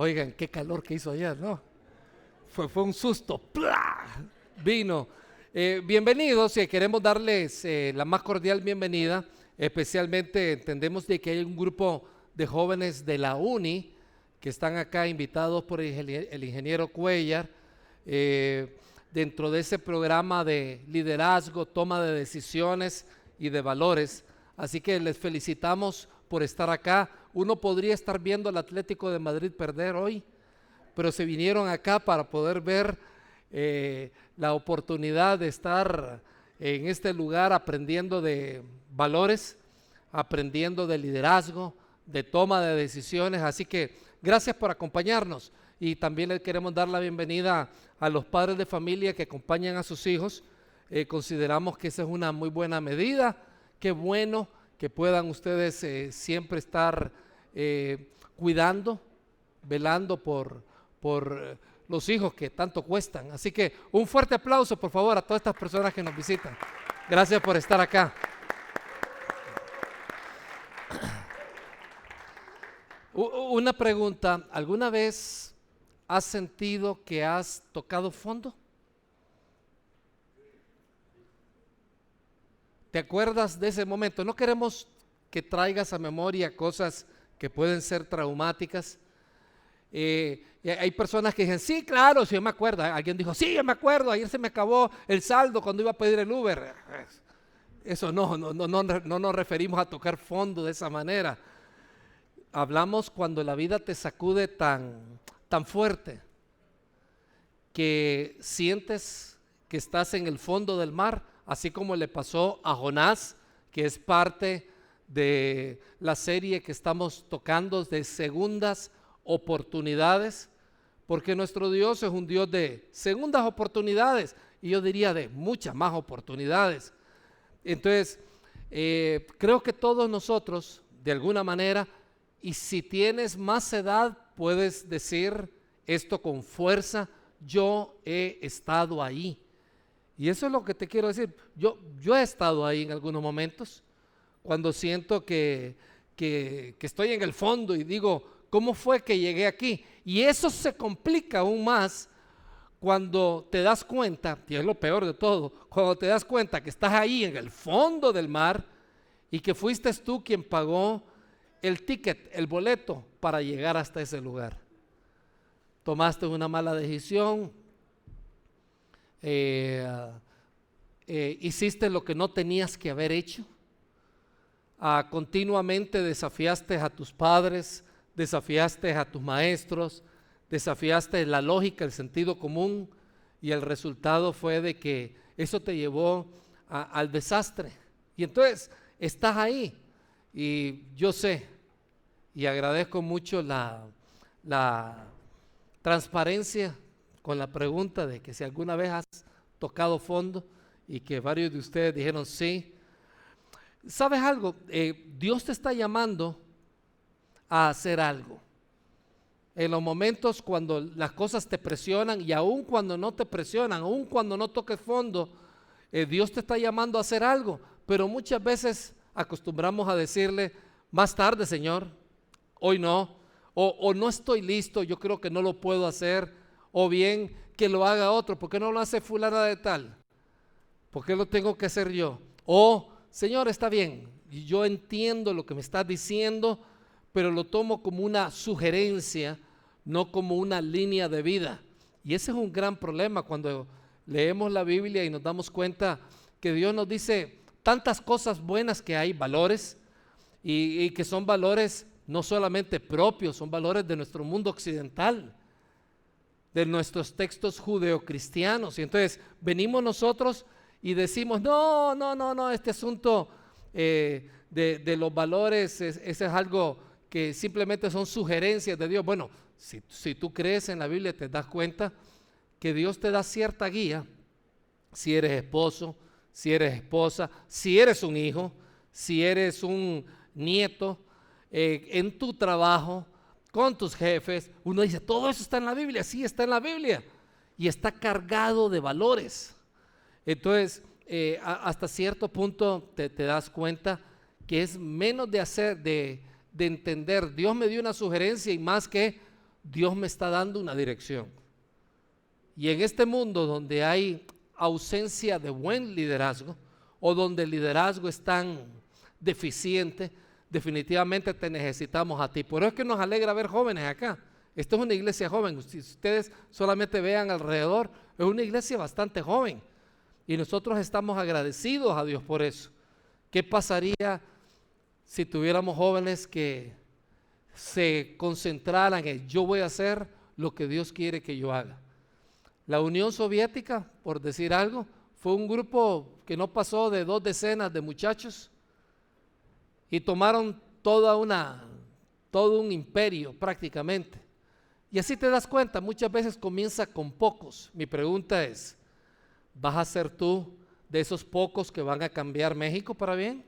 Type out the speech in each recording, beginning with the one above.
Oigan, qué calor que hizo ayer, ¿no? Fue un susto. ¡Plá! Vino. Bienvenidos y queremos darles la más cordial bienvenida. Especialmente entendemos de que hay un grupo de jóvenes de la UNI que están acá invitados por el ingeniero Cuellar dentro de ese programa de liderazgo, toma de decisiones y de valores. Así que les felicitamos por estar acá. Uno podría estar viendo al Atlético de Madrid perder hoy, pero se vinieron acá para poder ver la oportunidad de estar en este lugar aprendiendo de valores, aprendiendo de liderazgo, de toma de decisiones. Así que gracias por acompañarnos y también les queremos dar la bienvenida a los padres de familia que acompañan a sus hijos. Consideramos que esa es una muy buena medida. Qué bueno que puedan ustedes siempre estar cuidando, velando por los hijos que tanto cuestan. Así que un fuerte aplauso, por favor, a todas estas personas que nos visitan. Gracias por estar acá. Una pregunta, ¿alguna vez has sentido que has tocado fondo? ¿Te acuerdas de ese momento? No queremos que traigas a memoria cosas que pueden ser traumáticas. Hay personas que dicen, sí, claro, sí, yo me acuerdo. Alguien dijo, sí, yo me acuerdo, ayer se me acabó el saldo cuando iba a pedir el Uber. Eso no nos referimos a tocar fondo de esa manera. Hablamos cuando la vida te sacude tan fuerte que sientes que estás en el fondo del mar, así como le pasó a Jonás, que es parte de la serie que estamos tocando de segundas oportunidades, porque nuestro Dios es un Dios de segundas oportunidades y yo diría de muchas más oportunidades. Entonces, creo que todos nosotros, de alguna manera, y si tienes más edad, puedes decir esto con fuerza, yo he estado ahí. Y eso es lo que te quiero decir. Yo he estado ahí en algunos momentos, cuando siento que estoy en el fondo y digo, ¿cómo fue que llegué aquí? Y eso se complica aún más cuando te das cuenta, y es lo peor de todo, cuando te das cuenta que estás ahí en el fondo del mar y que fuiste tú quien pagó el ticket, el boleto para llegar hasta ese lugar. Tomaste una mala decisión, hiciste lo que no tenías que haber hecho, continuamente desafiaste a tus padres, desafiaste a tus maestros, desafiaste la lógica, el sentido común, y el resultado fue de que eso te llevó al desastre. Y entonces estás ahí, y yo sé y agradezco mucho la transparencia con la pregunta de que si alguna vez has tocado fondo, y que varios de ustedes dijeron sí. ¿Sabes algo? Dios te está llamando a hacer algo. En los momentos cuando las cosas te presionan, y aun cuando no te presionan, aun cuando no toques fondo, Dios te está llamando a hacer algo. Pero muchas veces acostumbramos a decirle, más tarde, Señor, hoy no, o no estoy listo, yo creo que no lo puedo hacer, o bien que lo haga otro. ¿Por qué no lo hace fulana de tal? ¿Por qué lo tengo que hacer yo? O, Señor, está bien, yo entiendo lo que me estás diciendo, pero lo tomo como una sugerencia, no como una línea de vida. Y ese es un gran problema cuando leemos la Biblia y nos damos cuenta que Dios nos dice tantas cosas buenas que hay, valores, y que son valores no solamente propios, son valores de nuestro mundo occidental, de nuestros textos judeocristianos. Y entonces venimos nosotros y decimos, no, este asunto de los valores, ese es algo que simplemente son sugerencias de Dios. Bueno, si tú crees en la Biblia, te das cuenta que Dios te da cierta guía, si eres esposo, si eres esposa, si eres un hijo, si eres un nieto, en tu trabajo, con tus jefes. Uno dice, todo eso está en la Biblia. Sí, está en la Biblia y está cargado de valores. Entonces, hasta cierto punto te das cuenta que es menos de entender. Dios me dio una sugerencia y más que Dios me está dando una dirección. Y en este mundo donde hay ausencia de buen liderazgo, o donde el liderazgo es tan deficiente, definitivamente te necesitamos a ti. Por eso es que nos alegra ver jóvenes acá. Esta es una iglesia joven. Si ustedes solamente vean alrededor, es una iglesia bastante joven. Y nosotros estamos agradecidos a Dios por eso. ¿Qué pasaría si tuviéramos jóvenes que se concentraran en yo voy a hacer lo que Dios quiere que yo haga? La Unión Soviética, por decir algo, fue un grupo que no pasó de 2 decenas de muchachos y tomaron todo un imperio prácticamente. Y así te das cuenta, muchas veces comienza con pocos. Mi pregunta es, ¿vas a ser tú de esos pocos que van a cambiar México para bien?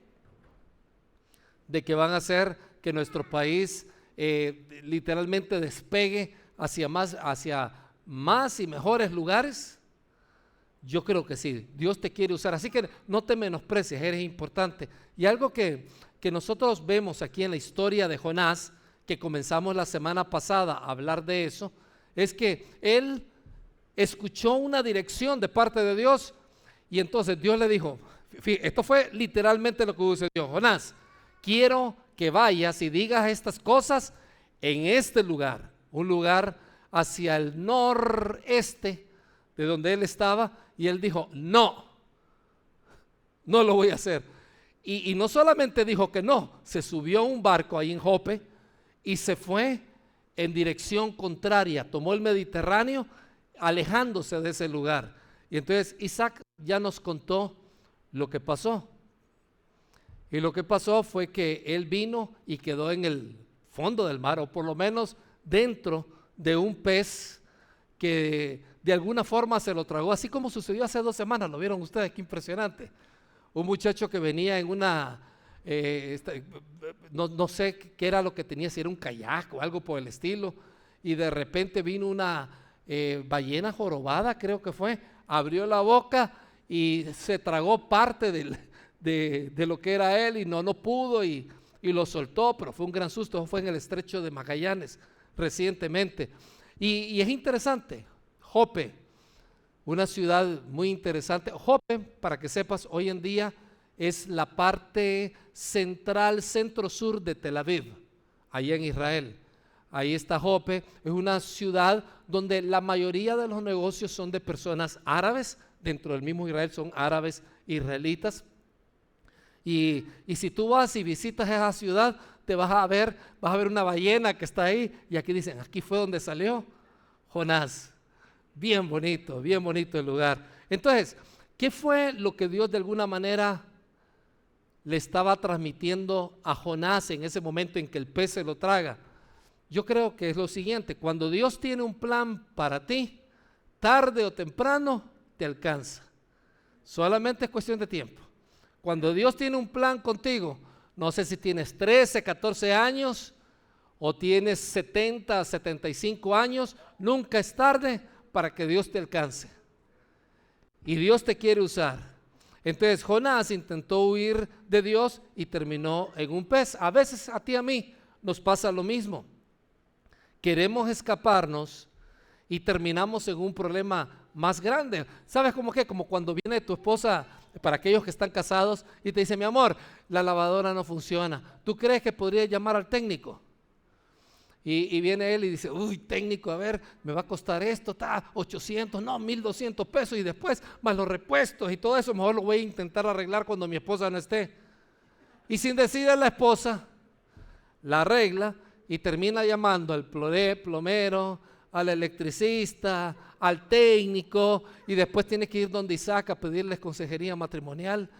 ¿De que van a hacer que nuestro país literalmente despegue hacia más y mejores lugares? Yo creo que sí, Dios te quiere usar, así que no te menosprecies, eres importante. Y algo que nosotros vemos aquí en la historia de Jonás, que comenzamos la semana pasada a hablar de eso, es que él escuchó una dirección de parte de Dios y entonces Dios le dijo, esto fue literalmente lo que sucedió: Jonás, quiero que vayas y digas estas cosas en este lugar, un lugar hacia el noreste de donde él estaba, y él dijo, no lo voy a hacer. Y no solamente dijo que no, se subió a un barco ahí en Jope y se fue en dirección contraria, tomó el Mediterráneo, alejándose de ese lugar. Y entonces Isaac ya nos contó lo que pasó. Y lo que pasó fue que él vino y quedó en el fondo del mar, o por lo menos dentro de un pez que de alguna forma se lo tragó, así como sucedió hace 2 semanas. ¿Lo vieron ustedes? Qué impresionante. Un muchacho que venía en una, no sé qué era lo que tenía, si era un kayak o algo por el estilo, y de repente vino una ballena jorobada, creo que fue, abrió la boca y se tragó parte de lo que era él, y no pudo y lo soltó, pero fue un gran susto. Eso fue en el estrecho de Magallanes recientemente. Y es interesante, Jope, una ciudad muy interesante. Jope, para que sepas, hoy en día es la parte central, centro-sur de Tel Aviv, allá en Israel. Ahí está Jope, es una ciudad donde la mayoría de los negocios son de personas árabes, dentro del mismo Israel son árabes israelitas. Y si tú vas y visitas esa ciudad, te vas a ver una ballena que está ahí, y aquí dicen, aquí fue donde salió Jonás. Bien bonito el lugar. Entonces, ¿qué fue lo que Dios de alguna manera le estaba transmitiendo a Jonás en ese momento en que el pez se lo traga? Yo creo que es lo siguiente: cuando Dios tiene un plan para ti, tarde o temprano te alcanza. Solamente es cuestión de tiempo. Cuando Dios tiene un plan contigo, no sé si tienes 13, 14 años o tienes 70, 75 años, nunca es tarde para que Dios te alcance. Y Dios te quiere usar. Entonces Jonás intentó huir de Dios y terminó en un pez. A veces a ti y a mí nos pasa lo mismo. Queremos escaparnos y terminamos en un problema más grande. ¿Sabes cómo qué? Como cuando viene tu esposa, para aquellos que están casados, y te dice, mi amor, la lavadora no funciona. ¿Tú crees que podría llamar al técnico? Y viene él y dice, uy, técnico, a ver, me va a costar esto, 800, no, 1,200 pesos, y después más los repuestos y todo eso, mejor lo voy a intentar arreglar cuando mi esposa no esté. Y sin decirle a la esposa, la arregla y termina llamando al plomero, al electricista, al técnico, y después tiene que ir donde Isaac a pedirles consejería matrimonial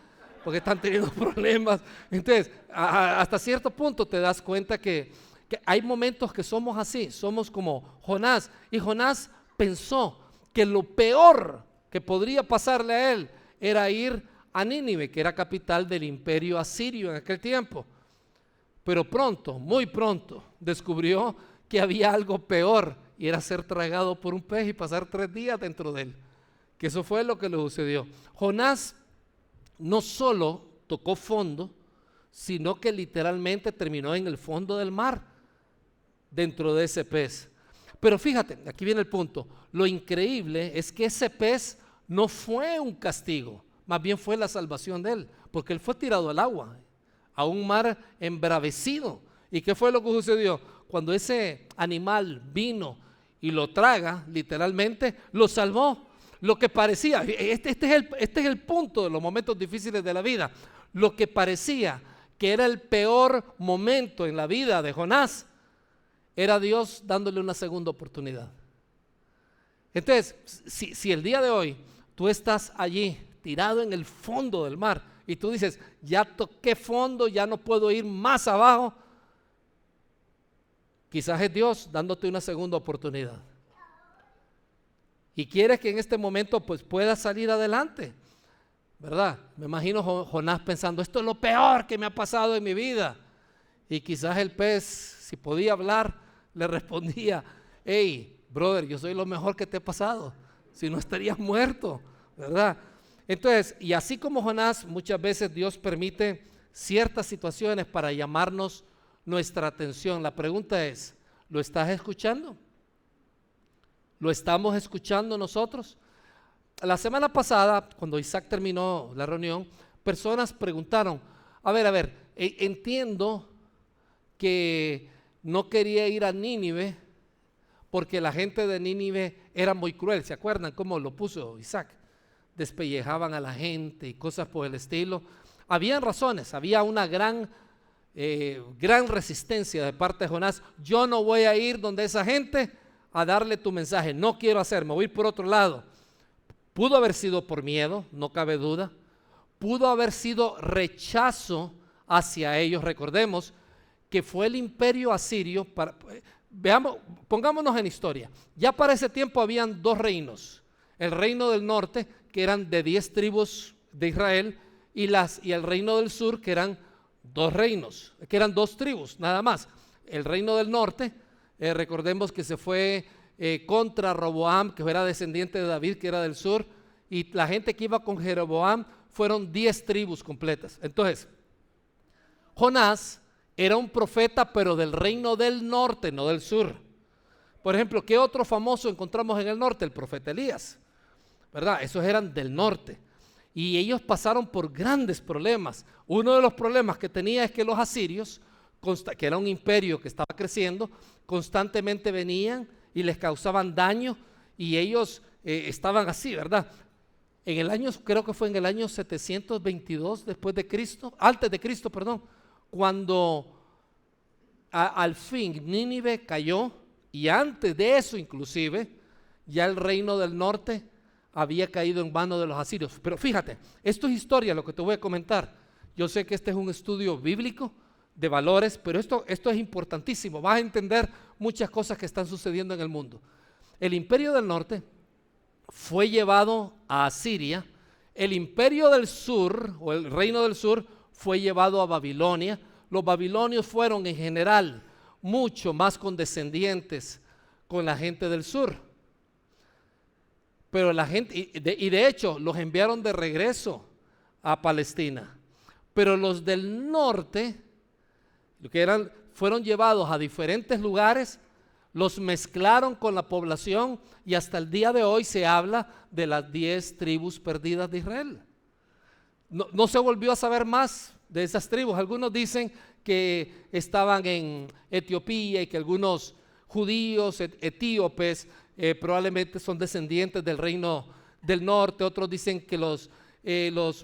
porque están teniendo problemas. Entonces, hasta cierto punto te das cuenta que hay momentos que somos así, somos como Jonás. Y Jonás pensó que lo peor que podría pasarle a él era ir a Nínive, que era capital del imperio asirio en aquel tiempo. Pero pronto, muy pronto, descubrió que había algo peor, y era ser tragado por un pez y pasar 3 días dentro de él. Que eso fue lo que le sucedió. Jonás no solo tocó fondo, sino que literalmente terminó en el fondo del mar, dentro de ese pez. Pero fíjate, aquí viene el punto. Lo increíble es que ese pez no fue un castigo, más bien fue la salvación de él, porque él fue tirado al agua, a un mar embravecido. ¿Y qué fue lo que sucedió? Cuando ese animal vino y lo traga, literalmente, lo salvó. Lo que parecía, este es el punto de los momentos difíciles de la vida, lo que parecía que era el peor momento en la vida de Jonás, era Dios dándole una segunda oportunidad. Entonces, si el día de hoy tú estás allí tirado en el fondo del mar y tú dices, ya toqué fondo, ya no puedo ir más abajo, quizás es Dios dándote una segunda oportunidad. Y quieres que en este momento pues puedas salir adelante, ¿verdad? Me imagino Jonás pensando, esto es lo peor que me ha pasado en mi vida. Y quizás el pez, si podía hablar, le respondía, hey, brother, yo soy lo mejor que te ha pasado, si no estarías muerto, ¿verdad? Entonces, y así como Jonás, muchas veces Dios permite ciertas situaciones para llamarnos nuestra atención. La pregunta es, ¿lo estás escuchando? ¿Lo estamos escuchando nosotros? La semana pasada, cuando Isaac terminó la reunión, personas preguntaron, a ver, entiendo que no quería ir a Nínive porque la gente de Nínive era muy cruel. ¿Se acuerdan cómo lo puso Isaac? Despellejaban a la gente y cosas por el estilo. Habían razones, había una gran resistencia de parte de Jonás. Yo no voy a ir donde esa gente a darle tu mensaje, no quiero hacerme, voy a ir por otro lado. Pudo haber sido por miedo, no cabe duda. Pudo haber sido rechazo hacia ellos. Recordemos que fue el imperio asirio. Pongámonos en historia. Ya para ese tiempo habían dos reinos. El reino del norte, que eran de 10 tribus de Israel, y el reino del sur, que eran dos reinos, que eran 2 tribus, nada más. El reino del norte, recordemos que se fue contra Roboam, que era descendiente de David, que era del sur, y la gente que iba con Jeroboam fueron 10 tribus completas. Entonces, Jonás era un profeta, pero del reino del norte, no del sur. Por ejemplo, ¿qué otro famoso encontramos en el norte? El profeta Elías, ¿verdad? Esos eran del norte. Y ellos pasaron por grandes problemas. Uno de los problemas que tenía es que los asirios, que era un imperio que estaba creciendo, constantemente venían y les causaban daño, y ellos estaban así, ¿verdad? En el año, creo que fue en el año 722 antes de Cristo, cuando al fin Nínive cayó, y antes de eso inclusive, ya el reino del norte había caído en manos de los asirios. Pero fíjate, esto es historia lo que te voy a comentar. Yo sé que este es un estudio bíblico de valores, pero esto es importantísimo. Vas a entender muchas cosas que están sucediendo en el mundo. El imperio del norte fue llevado a Asiria. El imperio del sur, o el reino del sur, fue llevado a Babilonia. Los babilonios fueron en general mucho más condescendientes con la gente del sur. Pero la gente, y de hecho, los enviaron de regreso a Palestina. Pero los del norte, fueron llevados a diferentes lugares, los mezclaron con la población, y hasta el día de hoy se habla de las 10 tribus perdidas de Israel. No se volvió a saber más de esas tribus. Algunos dicen que estaban en Etiopía y que algunos judíos etíopes probablemente son descendientes del reino del norte. Otros dicen que los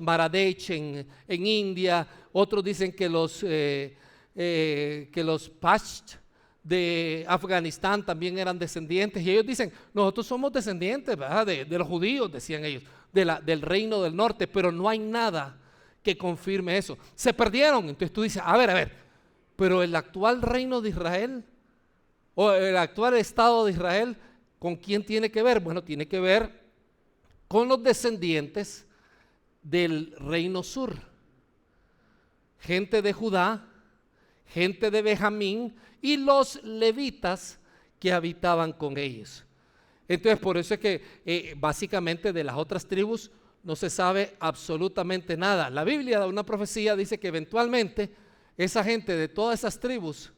Maradech en India. Otros dicen que los Pasht de Afganistán también eran descendientes, y ellos dicen, nosotros somos descendientes, ¿verdad? De los judíos, decían ellos, del reino del norte, pero no hay nada que confirme eso. Se perdieron. Entonces tú dices, a ver, pero el actual reino de Israel, o el actual Estado de Israel, ¿con quién tiene que ver? Bueno, tiene que ver con los descendientes del reino sur, gente de Judá, gente de Benjamín y los levitas que habitaban con ellos. Entonces, por eso es que básicamente de las otras tribus no se sabe absolutamente nada. La Biblia da una profecía, dice que eventualmente esa gente de todas esas tribus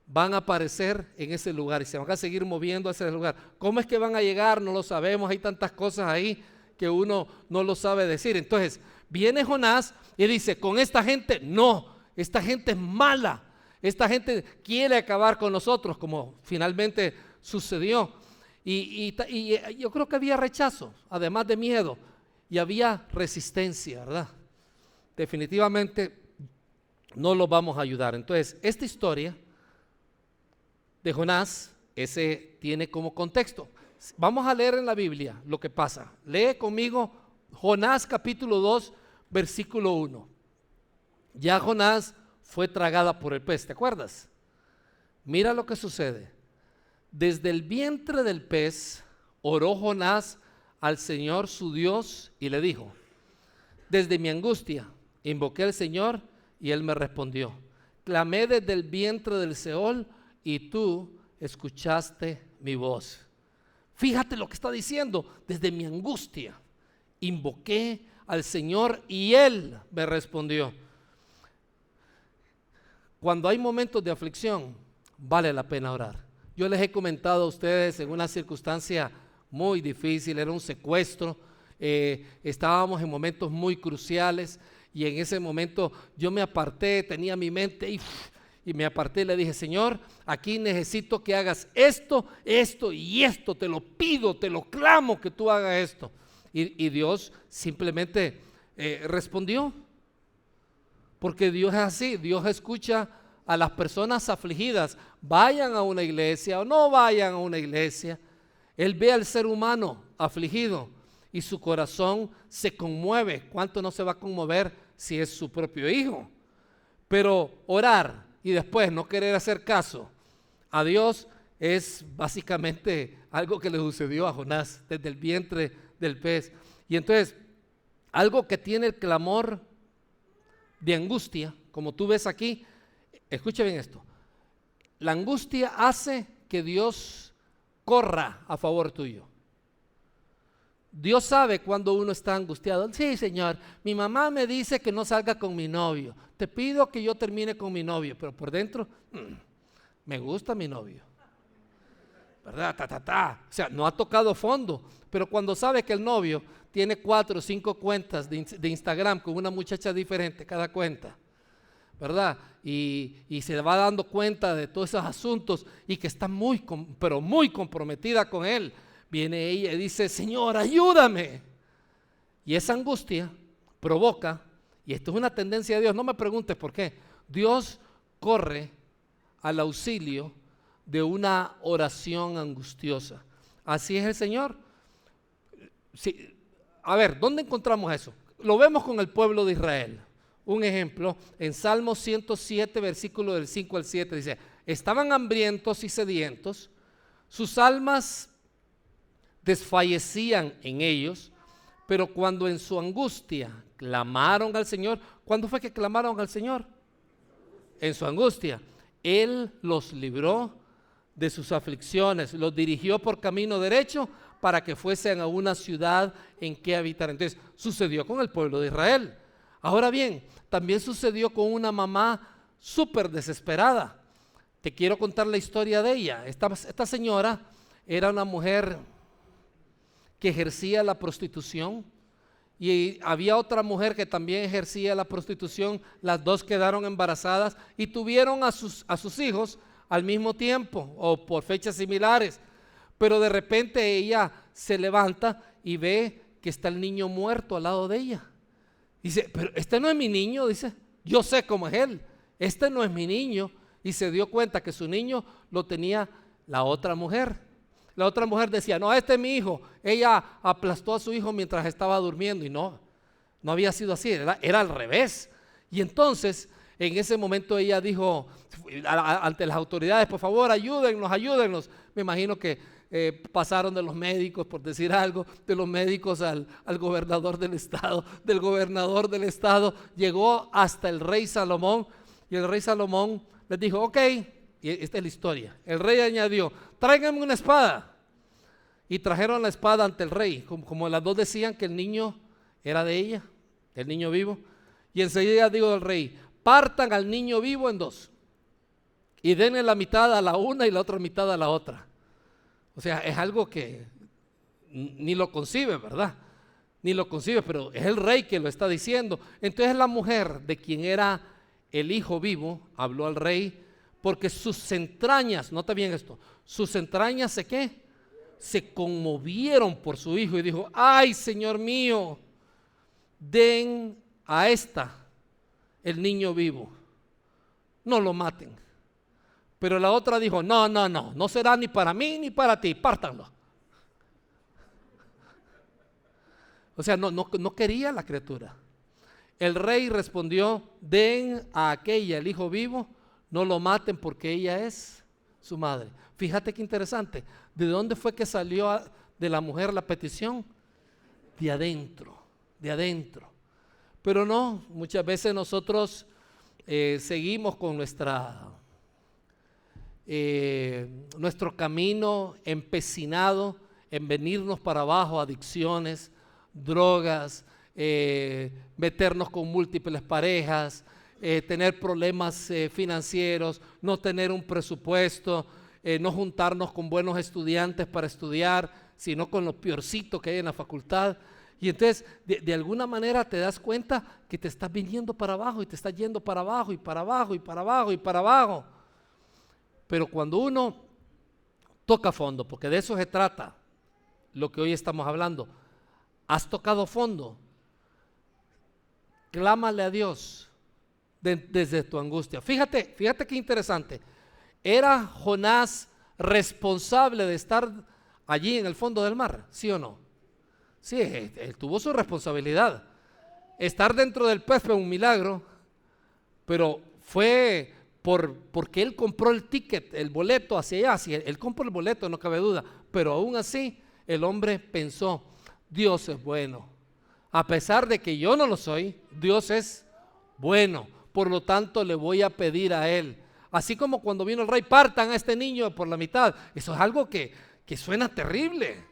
van a aparecer en ese lugar y se van a seguir moviendo hacia ese lugar. ¿Cómo es que van a llegar? No lo sabemos, hay tantas cosas ahí que uno no lo sabe decir. Entonces viene Jonás y dice, con esta gente no, esta gente es mala, esta gente quiere acabar con nosotros, como finalmente sucedió. Y yo creo que había rechazo, además de miedo, y había resistencia, ¿verdad? Definitivamente no los vamos a ayudar. Entonces, esta historia de Jonás, ese tiene como contexto. Vamos a leer en la Biblia lo que pasa. Lee conmigo Jonás capítulo 2, versículo 1. Ya Jonás fue tragada por el pez, ¿te acuerdas? Mira lo que sucede. Desde el vientre del pez oró Jonás al Señor su Dios y le dijo: desde mi angustia invoqué al Señor y Él me respondió. Clamé desde el vientre del Seol y tú escuchaste mi voz. Fíjate lo que está diciendo. Desde mi angustia invoqué al Señor y Él me respondió. Cuando hay momentos de aflicción, vale la pena orar. Yo les he comentado a ustedes en una circunstancia muy difícil, era un secuestro, estábamos en momentos muy cruciales y en ese momento yo me aparté, tenía mi mente y me aparté y le dije: Señor, aquí necesito que hagas esto, esto y esto, te lo pido, te lo clamo que tú hagas esto. Y Dios simplemente respondió, porque Dios es así, Dios escucha a las personas afligidas, vayan a una iglesia o no vayan a una iglesia. Él ve al ser humano afligido y su corazón se conmueve. ¿Cuánto no se va a conmover si es su propio hijo? Pero orar y después no querer hacer caso a Dios es básicamente algo que le sucedió a Jonás desde el vientre del pez. Y entonces, algo que tiene el clamor de angustia, como tú ves aquí, escucha bien esto, la angustia hace que Dios corra a favor tuyo. Dios sabe cuando uno está angustiado. Sí, Señor, mi mamá me dice que no salga con mi novio, te pido que yo termine con mi novio, pero por dentro, me gusta mi novio, ¿verdad? O sea, no ha tocado fondo, pero cuando sabe que el novio tiene 4 o 5 cuentas de Instagram con una muchacha diferente cada cuenta, ¿verdad? Y se va dando cuenta de todos esos asuntos y que está pero muy comprometida con él. Viene ella y dice: Señor, ayúdame. Y esa angustia provoca, y esto es una tendencia de Dios, no me preguntes por qué, Dios corre al auxilio de una oración angustiosa. Así es el Señor. Sí. A ver, ¿dónde encontramos eso? Lo vemos con el pueblo de Israel. Un ejemplo, en Salmo 107, versículo del 5 al 7, dice: estaban hambrientos y sedientos, sus almas desfallecían en ellos, pero cuando en su angustia clamaron al Señor. ¿Cuándo fue que clamaron al Señor? En su angustia. Él los libró de sus aflicciones, los dirigió por camino derecho para que fuesen a una ciudad en que habitar. Entonces, sucedió con el pueblo de Israel. Ahora bien, también sucedió con una mamá súper desesperada. Te quiero contar la historia de ella. Esta señora era una mujer que ejercía la prostitución y había otra mujer que también ejercía la prostitución. Las dos quedaron embarazadas y tuvieron a sus hijos al mismo tiempo o por fechas similares. Pero de repente ella se levanta y ve que está el niño muerto al lado de ella. Dice: pero este no es mi niño. Dice: yo sé cómo es él, este no es mi niño. Y se dio cuenta que su niño lo tenía la otra mujer. La otra mujer decía: no, este es mi hijo. Ella aplastó a su hijo mientras estaba durmiendo. Y no había sido así, era al revés. Y entonces en ese momento ella dijo ante las autoridades: por favor, ayúdennos. Me imagino que pasaron de los médicos, por decir algo, de los médicos al gobernador del estado, del gobernador del estado llegó hasta el rey Salomón, y el rey Salomón les dijo: ok, y esta es la historia. El rey añadió: tráiganme una espada. Y trajeron la espada ante el rey, como las dos decían que el niño era de ella, el niño vivo. Y enseguida dijo el rey: partan al niño vivo en dos y denle la mitad a la una y la otra mitad a la otra. O sea, es algo que ni lo concibe, ¿verdad? Ni lo concibe, pero es el rey que lo está diciendo. Entonces la mujer de quien era el hijo vivo habló al rey, porque sus entrañas, nota bien esto, sus entrañas se conmovieron por su hijo y dijo: ay, Señor mío, den a esta el niño vivo, no lo maten. Pero la otra dijo: no será ni para mí ni para ti, pártanlo. O sea, no quería la criatura. El rey respondió: den a aquella el hijo vivo, no lo maten porque ella es su madre. Fíjate qué interesante. ¿De dónde fue que salió de la mujer la petición? De adentro, de adentro. Pero no, muchas veces nosotros seguimos con nuestro camino empecinado en venirnos para abajo, adicciones, drogas, meternos con múltiples parejas, tener problemas financieros, no tener un presupuesto, no juntarnos con buenos estudiantes para estudiar, sino con lo peorcito que hay en la facultad. Y entonces de alguna manera te das cuenta que te estás viniendo para abajo y te estás yendo para abajo y para abajo y para abajo y para abajo. Pero cuando uno toca fondo, porque de eso se trata lo que hoy estamos hablando, has tocado fondo, clámale a Dios desde tu angustia. Fíjate qué interesante. ¿Era Jonás responsable de estar allí en el fondo del mar? ¿Sí o no? Sí, él tuvo su responsabilidad. Estar dentro del pez fue un milagro, pero fue porque él compró el ticket, el boleto hacia allá. Si él compró el boleto, no cabe duda, pero aún así el hombre pensó: Dios es bueno. A pesar de que yo no lo soy, Dios es bueno. Por lo tanto, le voy a pedir a Él. Así como cuando vino el rey: partan a este niño por la mitad. Eso es algo que suena terrible.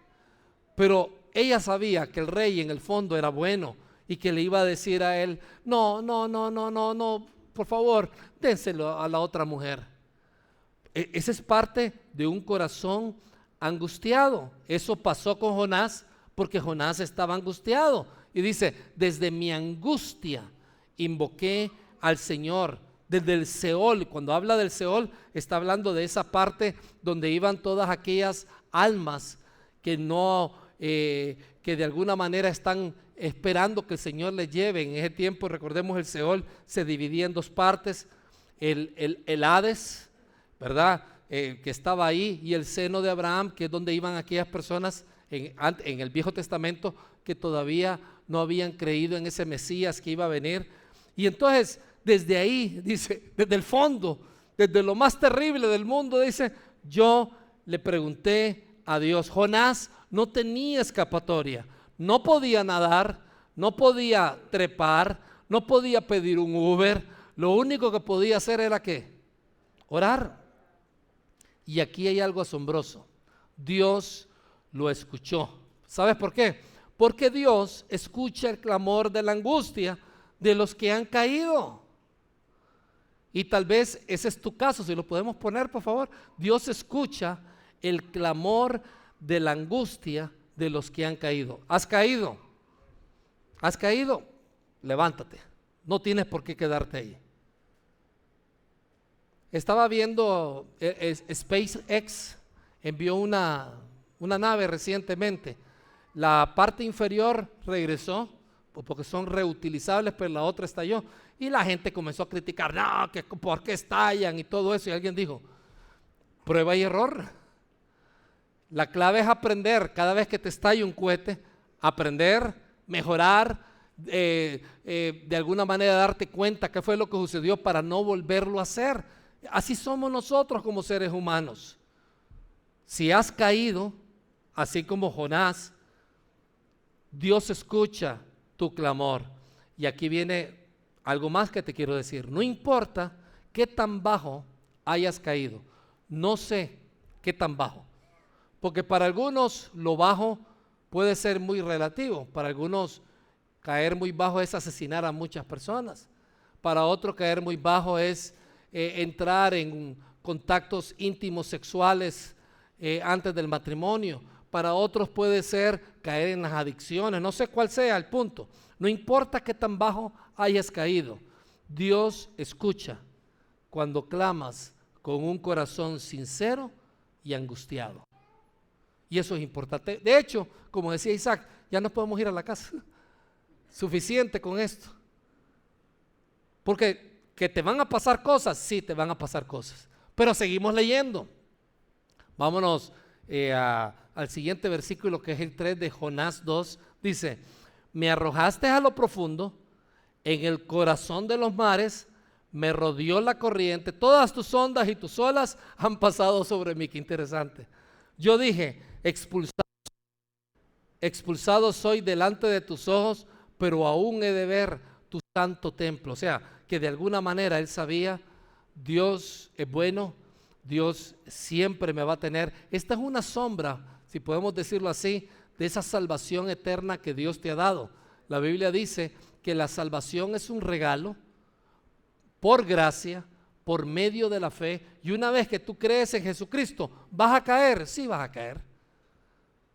Pero ella sabía que el rey en el fondo era bueno y que le iba a decir a él: no, por favor, dénselo a la otra mujer. Esa es parte de un corazón angustiado. Eso pasó con Jonás porque Jonás estaba angustiado. Y dice: desde mi angustia invoqué al Señor. Desde el Seol. Cuando habla del Seol, está hablando de esa parte donde iban todas aquellas almas que que de alguna manera están esperando que el Señor les lleve. En ese tiempo, recordemos, el Seol se dividía en dos partes: el Hades, ¿verdad? Que estaba ahí, y el seno de Abraham, que es donde iban aquellas personas en el Viejo Testamento que todavía no habían creído en ese Mesías que iba a venir. Y entonces desde ahí, dice, desde el fondo, desde lo más terrible del mundo, dice: yo le pregunté a Dios. Jonás no tenía escapatoria, no podía nadar, no podía trepar, no podía pedir un Uber. Lo único que podía hacer era ¿qué? Orar. Y aquí hay algo asombroso: Dios lo escuchó. ¿Sabes por qué? Porque Dios escucha el clamor de la angustia de los que han caído. Y tal vez ese es tu caso. Si lo podemos poner, por favor. Dios escucha el clamor de la angustia de los que han caído. ¿Has caído? ¿Has caído? Levántate. No tienes por qué quedarte ahí. Estaba viendo SpaceX envió una nave recientemente. La parte inferior regresó porque son reutilizables, pero la otra estalló. Y la gente comenzó a criticar: no, que por qué estallan y todo eso. Y alguien dijo: prueba y error. La clave es aprender. Cada vez que te estalle un cohete, aprender, mejorar, de alguna manera darte cuenta qué fue lo que sucedió para no volverlo a hacer. Así somos nosotros como seres humanos. Si has caído, así como Jonás, Dios escucha tu clamor. Y aquí viene algo más que te quiero decir: no importa qué tan bajo hayas caído, no sé qué tan bajo, porque para algunos lo bajo puede ser muy relativo. Para algunos caer muy bajo es asesinar a muchas personas. Para otros caer muy bajo es entrar en contactos íntimos sexuales antes del matrimonio. Para otros puede ser caer en las adicciones. No sé cuál sea el punto. No importa qué tan bajo hayas caído. Dios escucha cuando clamas con un corazón sincero y angustiado. Y eso es importante. De hecho, como decía Isaac, ya no podemos ir a la casa. Suficiente con esto. Porque que te van a pasar cosas, sí te van a pasar cosas. Pero seguimos leyendo. Vámonos al siguiente versículo, que es el 3 de Jonás 2. Dice: me arrojaste a lo profundo, en el corazón de los mares, me rodeó la corriente, todas tus ondas y tus olas han pasado sobre mí. Qué interesante. Yo dije: expulsado soy delante de tus ojos, pero aún he de ver tu santo templo. O sea, que de alguna manera él sabía, Dios es bueno, Dios siempre me va a tener. Esta es una sombra, si podemos decirlo así, de esa salvación eterna que Dios te ha dado. La Biblia dice que la salvación es un regalo por gracia, por medio de la fe, y una vez que tú crees en Jesucristo, ¿vas a caer? Sí, vas a caer,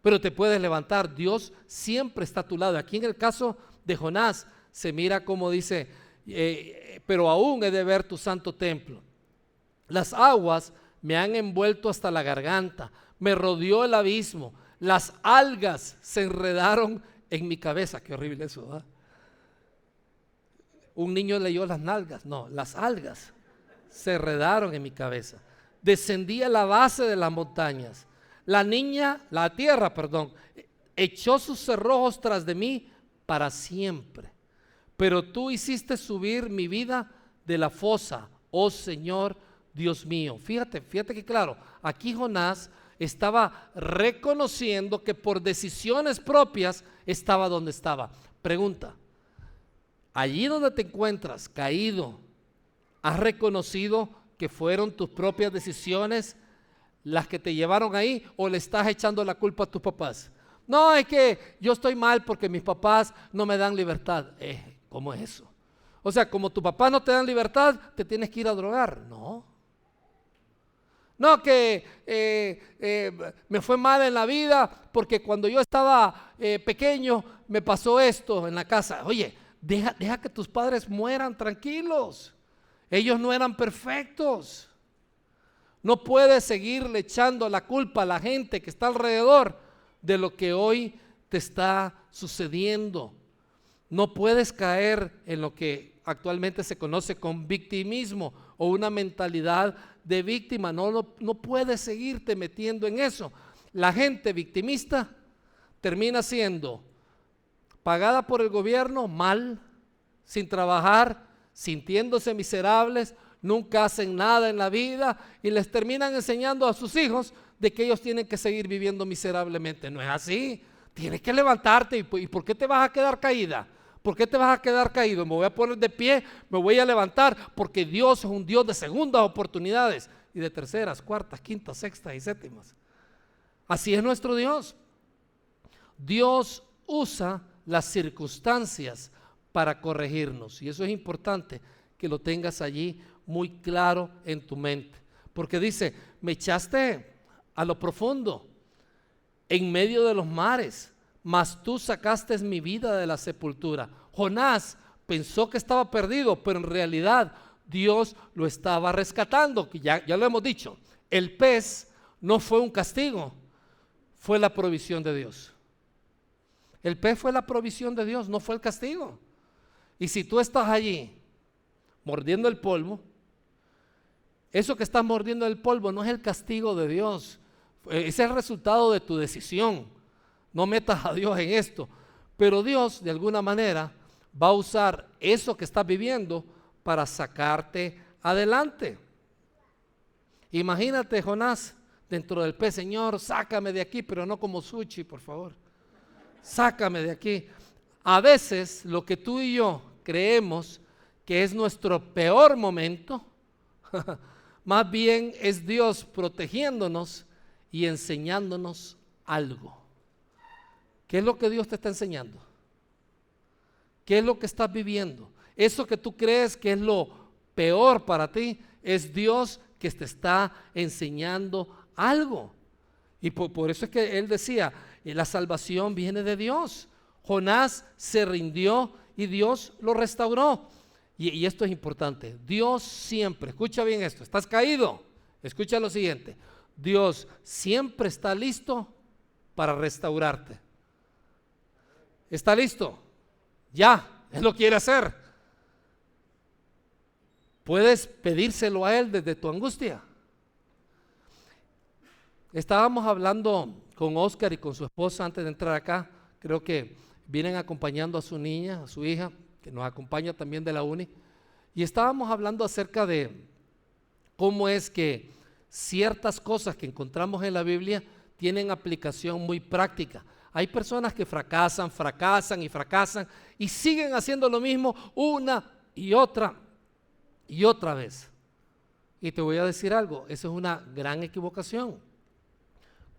pero te puedes levantar. Dios siempre está a tu lado. Aquí en el caso de Jonás se mira como dice: pero aún he de ver tu santo templo. Las aguas me han envuelto hasta la garganta, me rodeó el abismo, las algas se enredaron en mi cabeza. Qué horrible eso, ¿verdad? Un niño leyó las nalgas. No, las algas se enredaron en mi cabeza. Descendí a la base de las montañas. La tierra, echó sus cerrojos tras de mí para siempre. Pero tú hiciste subir mi vida de la fosa, oh Señor Dios mío. Fíjate que claro, aquí Jonás estaba reconociendo que por decisiones propias estaba donde estaba. Pregunta: allí donde te encuentras caído, ¿has reconocido que fueron tus propias decisiones las que te llevaron ahí, o le estás echando la culpa a tus papás? No, es que yo estoy mal porque mis papás no me dan libertad. ¿Cómo es eso? O sea, como tus papás no te dan libertad, te tienes que ir a drogar. No, que me fue mal en la vida porque cuando yo estaba pequeño me pasó esto en la casa. Oye, deja que tus padres mueran tranquilos. Ellos no eran perfectos. No puedes seguirle echando la culpa a la gente que está alrededor de lo que hoy te está sucediendo. No puedes caer en lo que actualmente se conoce como victimismo o una mentalidad de víctima. No puedes seguirte metiendo en eso. La gente victimista termina siendo pagada por el gobierno mal, sin trabajar, sintiéndose miserables, nunca hacen nada en la vida y les terminan enseñando a sus hijos de que ellos tienen que seguir viviendo miserablemente. No es así. Tienes que levantarte. ¿Y por qué te vas a quedar caída? ¿Por qué te vas a quedar caído? Me voy a poner de pie, me voy a levantar, porque Dios es un Dios de segundas oportunidades y de terceras, cuartas, quintas, sextas y séptimas. Así es nuestro Dios. Dios usa las circunstancias para corregirnos, y eso es importante que lo tengas allí muy claro en tu mente, porque dice: me echaste a lo profundo, en medio de los mares, mas tú sacaste mi vida de la sepultura. Jonás pensó que estaba perdido, pero en realidad Dios lo estaba rescatando, que ya lo hemos dicho. El pez no fue un castigo, fue la provisión de Dios. El pez fue la provisión de Dios, no fue el castigo. Y si tú estás allí mordiendo el polvo, eso que estás mordiendo el polvo no es el castigo de Dios, es el resultado de tu decisión. No metas a Dios en esto, pero Dios de alguna manera va a usar eso que estás viviendo para sacarte adelante. Imagínate Jonás dentro del pez: Señor, sácame de aquí, pero no como sushi, por favor. Sácame de aquí. A veces lo que tú y yo creemos que es nuestro peor momento, más bien es Dios protegiéndonos y enseñándonos algo. ¿Qué es lo que Dios te está enseñando? ¿Qué es lo que estás viviendo? Eso que tú crees que es lo peor para ti, es Dios que te está enseñando algo. Y por eso es que él decía, la salvación viene de Dios. Jonás se rindió y Dios lo restauró. Y esto es importante. Dios siempre, escucha bien esto, estás caído, escucha lo siguiente. Dios siempre está listo para restaurarte. ¿Está listo? Ya, Él lo quiere hacer. Puedes pedírselo a Él desde tu angustia. Estábamos hablando con Oscar y con su esposa antes de entrar acá. Creo que vienen acompañando a su niña, a su hija, que nos acompaña también de la uni. Y estábamos hablando acerca de cómo es que ciertas cosas que encontramos en la Biblia tienen aplicación muy práctica. Hay personas que fracasan y siguen haciendo lo mismo una y otra vez. Y te voy a decir algo, eso es una gran equivocación.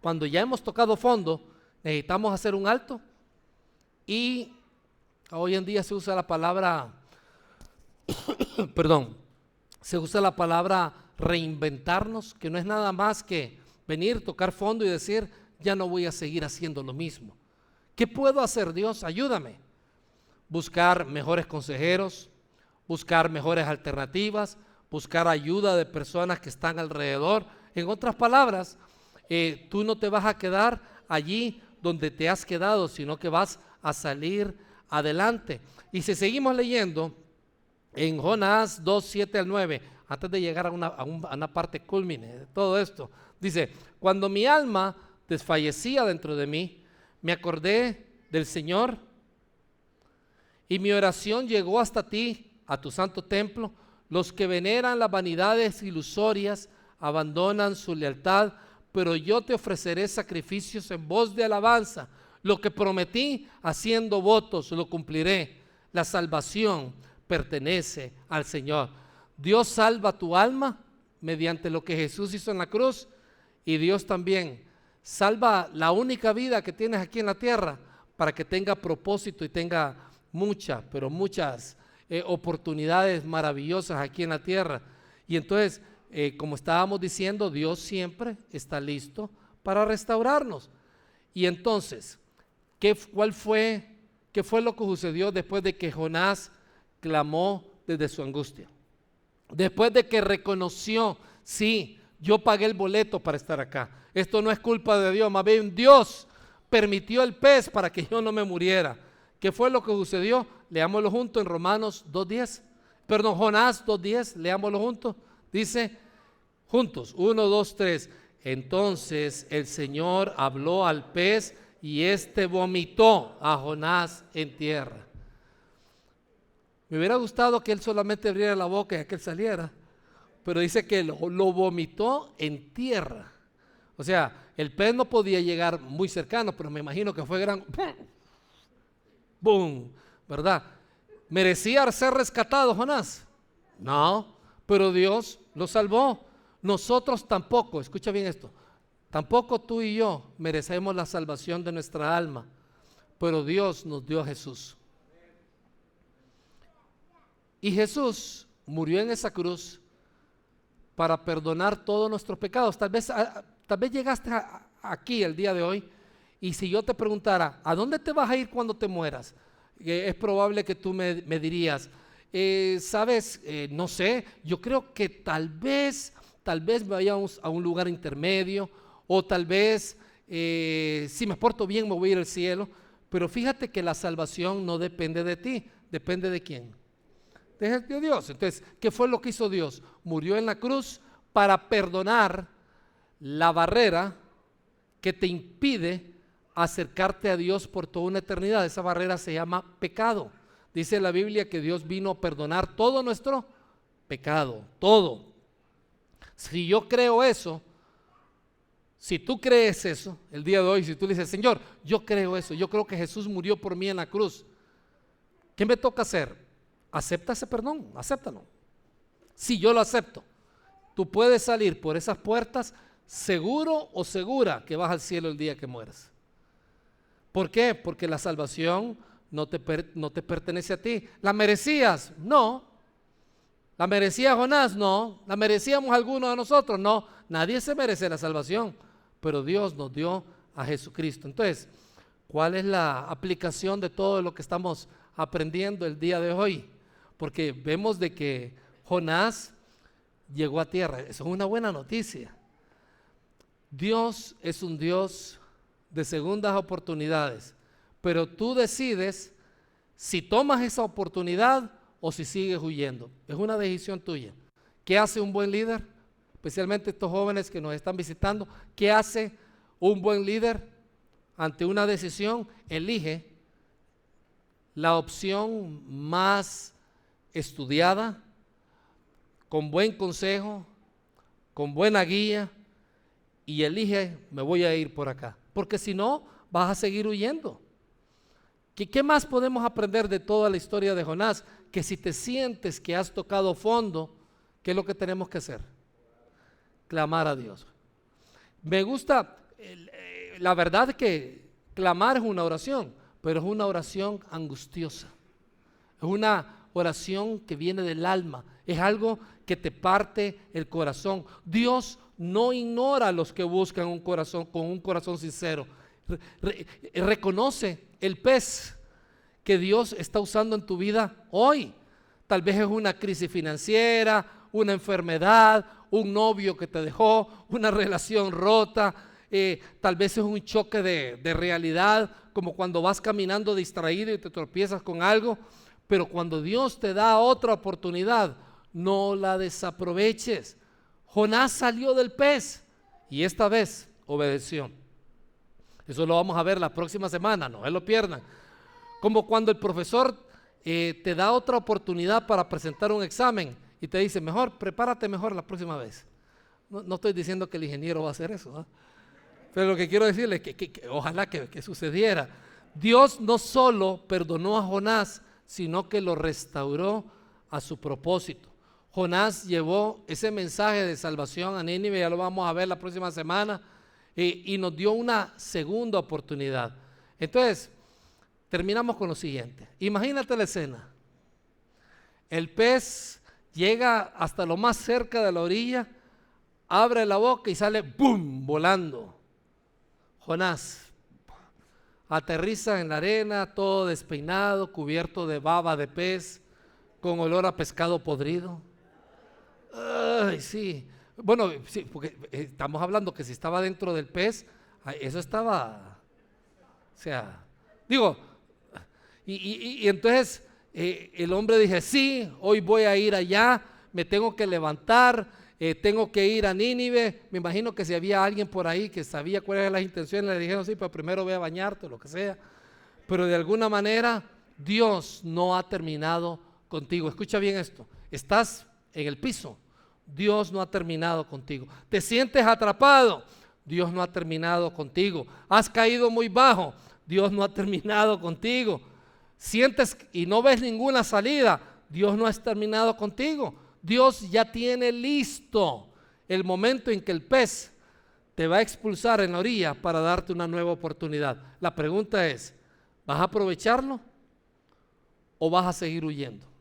Cuando ya hemos tocado fondo, necesitamos hacer un alto y hoy en día se usa la palabra, se usa la palabra reinventarnos, que no es nada más que venir, tocar fondo y decir, ya no voy a seguir haciendo lo mismo. ¿Qué puedo hacer, Dios? Ayúdame. Buscar mejores consejeros, buscar mejores alternativas, buscar ayuda de personas que están alrededor. En otras palabras, tú no te vas a quedar allí donde te has quedado, sino que vas a salir adelante. Y si seguimos leyendo en Jonás 2, 7 al 9, antes de llegar a una parte culmine de todo esto, dice, cuando mi alma desfallecía dentro de mí, me acordé del Señor y mi oración llegó hasta ti, a tu santo templo. Los que veneran las vanidades ilusorias abandonan su lealtad, pero yo te ofreceré sacrificios en voz de alabanza. Lo que prometí haciendo votos lo cumpliré. La salvación pertenece al Señor. Dios salva tu alma mediante lo que Jesús hizo en la cruz, y Dios también salva la única vida que tienes aquí en la tierra para que tenga propósito y tenga muchas oportunidades maravillosas aquí en la tierra. Y entonces, como estábamos diciendo, Dios siempre está listo para restaurarnos. Y entonces, ¿qué fue lo que sucedió después de que Jonás clamó desde su angustia? Después de que reconoció, sí, yo pagué el boleto para estar acá. Esto no es culpa de Dios, más bien Dios permitió el pez para que yo no me muriera. ¿Qué fue lo que sucedió? Leámoslo juntos en Jonás 2.10, leámoslo juntos. Dice, juntos, 1, 2, 3. Entonces el Señor habló al pez y éste vomitó a Jonás en tierra. Me hubiera gustado que él solamente abriera la boca y que él saliera, pero dice que lo vomitó en tierra. O sea, el pez no podía llegar muy cercano, pero me imagino que fue gran ¡boom! ¿Verdad? ¿Merecía ser rescatado Jonás? No, pero Dios lo salvó. Nosotros tampoco, escucha bien esto, tampoco tú y yo merecemos la salvación de nuestra alma, pero Dios nos dio a Jesús. Y Jesús murió en esa cruz para perdonar todos nuestros pecados. Tal vez llegaste aquí el día de hoy, y si yo te preguntara, ¿a dónde te vas a ir cuando te mueras? Es probable que tú me dirías, sabes, no sé, yo creo que tal vez me vaya a un lugar intermedio, o tal vez, si me porto bien me voy a ir al cielo. Pero fíjate que la salvación no depende de ti, depende de quién, de Dios. Entonces, ¿qué fue lo que hizo Dios? Murió en la cruz para perdonar la barrera que te impide acercarte a Dios por toda una eternidad. Esa barrera se llama pecado. Dice la Biblia que Dios vino a perdonar todo nuestro pecado, todo. Si yo creo eso, si tú crees eso, el día de hoy, si tú le dices, Señor, yo creo eso, yo creo que Jesús murió por mí en la cruz, ¿qué me toca hacer? Acepta ese perdón, acéptalo. Si yo lo acepto, tú puedes salir por esas puertas seguro o segura que vas al cielo el día que mueras. ¿Por qué? Porque la salvación no te pertenece a ti. ¿La merecías? No. ¿La merecía Jonás? No. ¿La merecíamos algunos de nosotros? No. Nadie se merece la salvación, pero Dios nos dio a Jesucristo. Entonces, ¿cuál es la aplicación de todo lo que estamos aprendiendo el día de hoy? Porque vemos de que Jonás llegó a tierra. Eso es una buena noticia. Dios es un Dios de segundas oportunidades, pero tú decides si tomas esa oportunidad o si sigues huyendo. Es una decisión tuya. ¿Qué hace un buen líder? Especialmente estos jóvenes que nos están visitando. ¿Qué hace un buen líder ante una decisión? Elige la opción más estudiada, con buen consejo, con buena guía, y elige: me voy a ir por acá, porque si no vas a seguir huyendo. ¿Qué más podemos aprender de toda la historia de Jonás? Que si te sientes que has tocado fondo, ¿qué es lo que tenemos que hacer? Clamar a Dios. Me gusta, la verdad que clamar es una oración, pero es una oración angustiosa. Es una oración que viene del alma, es algo que te parte el corazón. Dios no ignora a los que buscan un corazón con un corazón sincero. Reconoce el pez que Dios está usando en tu vida hoy. Tal vez es una crisis financiera, una enfermedad, un novio que te dejó, una relación rota, tal vez es un choque de realidad, como cuando vas caminando distraído y te tropiezas con algo. Pero cuando Dios te da otra oportunidad, no la desaproveches. Jonás salió del pez y esta vez obedeció. Eso lo vamos a ver la próxima semana, no se lo pierdan. Como cuando el profesor te da otra oportunidad para presentar un examen y te dice: mejor, prepárate mejor la próxima vez. No estoy diciendo que el ingeniero va a hacer eso, ¿eh? Pero lo que quiero decirle es que ojalá que sucediera. Dios no solo perdonó a Jonás, sino que lo restauró a su propósito. Jonás llevó ese mensaje de salvación a Nínive, ya lo vamos a ver la próxima semana, y nos dio una segunda oportunidad. Entonces, terminamos con lo siguiente. Imagínate la escena. El pez llega hasta lo más cerca de la orilla, abre la boca y sale ¡bum!, volando. Jonás aterriza en la arena, todo despeinado, cubierto de baba de pez, con olor a pescado podrido. Ay, sí. Bueno, sí, porque estamos hablando que si estaba dentro del pez, eso estaba, o sea, digo, y entonces el hombre dice: sí, hoy voy a ir allá, me tengo que levantar, tengo que ir a Nínive. Me imagino que si había alguien por ahí que sabía cuáles eran las intenciones, le dijeron: sí, pero primero ve a bañarte o lo que sea. Pero de alguna manera Dios no ha terminado contigo. Escucha bien esto: estás en el piso, Dios no ha terminado contigo. Te sientes atrapado, Dios no ha terminado contigo. Has caído muy bajo, Dios no ha terminado contigo. Sientes y no ves ninguna salida, Dios no ha terminado contigo. Dios ya tiene listo el momento en que el pez te va a expulsar en la orilla para darte una nueva oportunidad. La pregunta es: ¿vas a aprovecharlo o vas a seguir huyendo?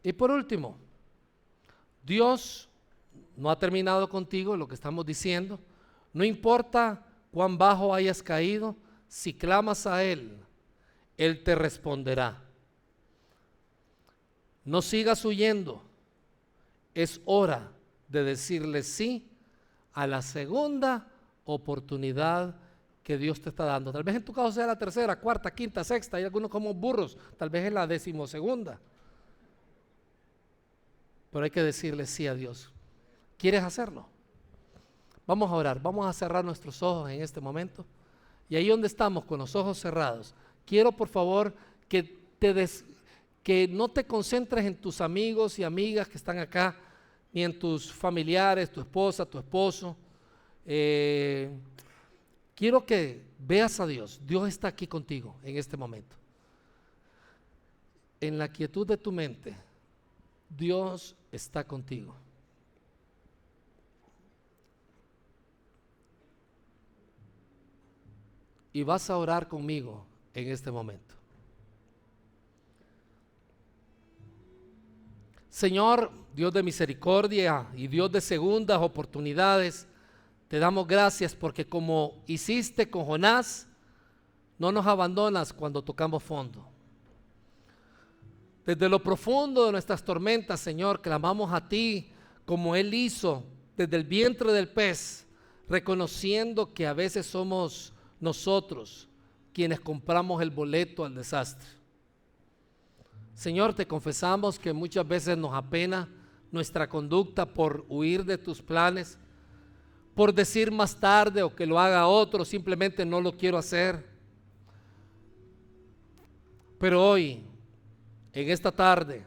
Y por último, Dios no ha terminado contigo, lo que estamos diciendo. No importa cuán bajo hayas caído, si clamas a Él, Él te responderá. No sigas huyendo. Es hora de decirle sí a la segunda oportunidad que Dios te está dando. Tal vez en tu caso sea la tercera, cuarta, quinta, sexta. Hay algunos como burros, tal vez es la 12ª. Pero hay que decirle sí a Dios. ¿Quieres hacerlo? Vamos a orar, vamos a cerrar nuestros ojos en este momento. Y ahí donde estamos con los ojos cerrados, quiero por favor que no te concentres en tus amigos y amigas que están acá, ni en tus familiares, tu esposa, tu esposo. Quiero que veas a Dios. Dios está aquí contigo en este momento. En la quietud de tu mente, Dios está contigo. Y vas a orar conmigo en este momento. Señor, Dios de misericordia y Dios de segundas oportunidades, te damos gracias porque como hiciste con Jonás, no nos abandonas cuando tocamos fondo. Desde lo profundo de nuestras tormentas, Señor, clamamos a ti como Él hizo desde el vientre del pez, reconociendo que a veces somos nosotros quienes compramos el boleto al desastre. Señor, te confesamos que muchas veces nos apena nuestra conducta por huir de tus planes, por decir más tarde o que lo haga otro, simplemente no lo quiero hacer. Pero hoy, en esta tarde,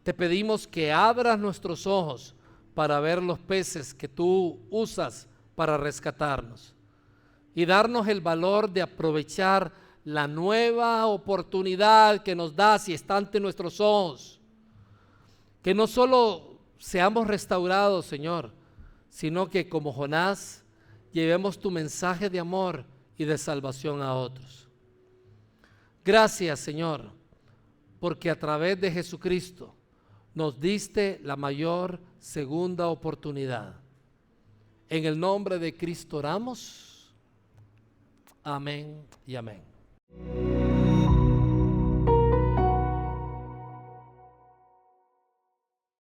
te pedimos que abras nuestros ojos para ver los peces que tú usas para rescatarnos y darnos el valor de aprovechar la nueva oportunidad que nos das y está ante nuestros ojos. Que no solo seamos restaurados, Señor, sino que como Jonás llevemos tu mensaje de amor y de salvación a otros. Gracias, Señor, porque a través de Jesucristo nos diste la mayor segunda oportunidad. En el nombre de Cristo oramos. Amén y amén.